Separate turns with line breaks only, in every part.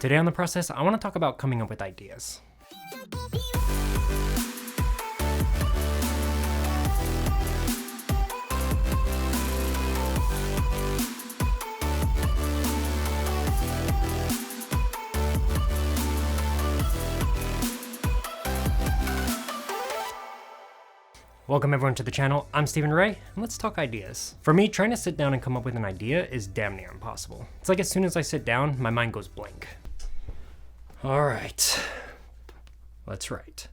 Today on the process, I want to talk about coming up with ideas. Welcome everyone to the channel, I'm Stephen Ray, and let's talk ideas. For me, trying to sit down and come up with an idea is damn near impossible. It's like as soon as I sit down, my mind goes blank. Alright, let's write.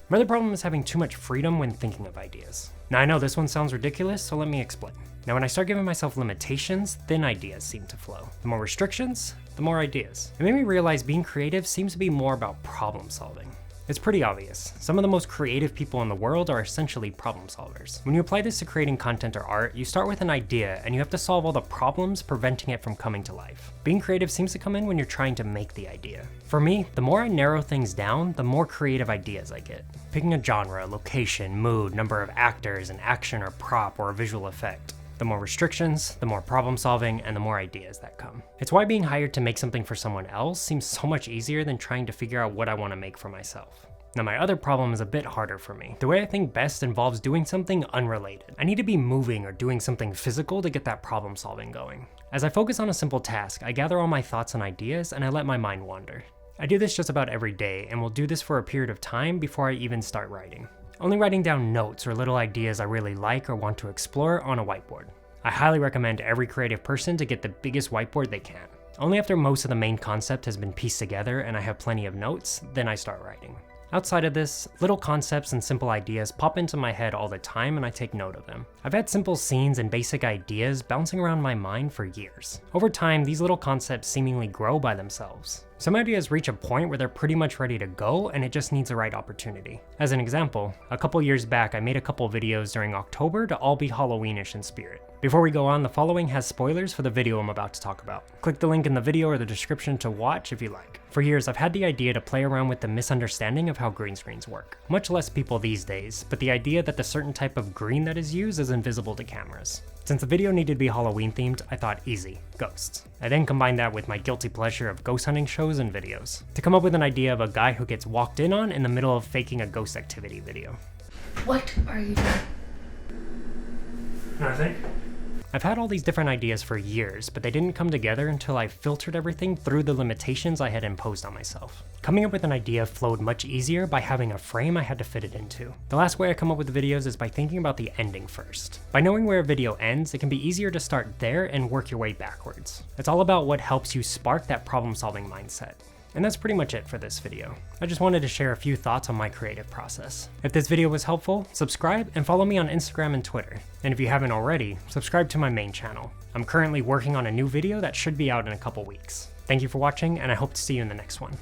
My other problem is having too much freedom when thinking of ideas. Now I know this one sounds ridiculous, so let me explain. Now when I start giving myself limitations, then ideas seem to flow. The more restrictions, the more ideas. It made me realize being creative seems to be more about problem solving. It's pretty obvious. Some of the most creative people in the world are essentially problem solvers. When you apply this to creating content or art, you start with an idea and you have to solve all the problems preventing it from coming to life. Being creative seems to come in when you're trying to make the idea. For me, the more I narrow things down, the more creative ideas I get. Picking a genre, location, mood, number of actors, an action or prop or a visual effect. The more restrictions, the more problem solving, and the more ideas that come. It's why being hired to make something for someone else seems so much easier than trying to figure out what I want to make for myself. Now my other problem is a bit harder for me. The way I think best involves doing something unrelated. I need to be moving or doing something physical to get that problem solving going. As I focus on a simple task, I gather all my thoughts and ideas and I let my mind wander. I do this just about every day and will do this for a period of time before I even start writing. Only writing down notes or little ideas I really like or want to explore on a whiteboard. I highly recommend every creative person to get the biggest whiteboard they can. Only after most of the main concept has been pieced together and I have plenty of notes, then I start writing. Outside of this, little concepts and simple ideas pop into my head all the time and I take note of them. I've had simple scenes and basic ideas bouncing around my mind for years. Over time, these little concepts seemingly grow by themselves. Some ideas reach a point where they're pretty much ready to go and it just needs the right opportunity. As an example, a couple years back I made a couple videos during October to all be Halloweenish in spirit. Before we go on, the following has spoilers for the video I'm about to talk about. Click the link in the video or the description to watch if you like. For years I've had the idea to play around with the misunderstanding of how green screens work. Much less people these days, but the idea that the certain type of green that is used is invisible to cameras. Since the video needed to be Halloween themed, I thought easy, ghosts. I then combined that with my guilty pleasure of ghost hunting shows and videos, to come up with an idea of a guy who gets walked in on in the middle of faking a ghost activity video.
What are you doing?
Nothing. I've had all these different ideas for years, but they didn't come together until I filtered everything through the limitations I had imposed on myself. Coming up with an idea flowed much easier by having a frame I had to fit it into. The last way I come up with videos is by thinking about the ending first. By knowing where a video ends, it can be easier to start there and work your way backwards. It's all about what helps you spark that problem-solving mindset. And that's pretty much it for this video. I just wanted to share a few thoughts on my creative process. If this video was helpful, subscribe and follow me on Instagram and Twitter. And if you haven't already, subscribe to my main channel. I'm currently working on a new video that should be out in a couple weeks. Thank you for watching, and I hope to see you in the next one.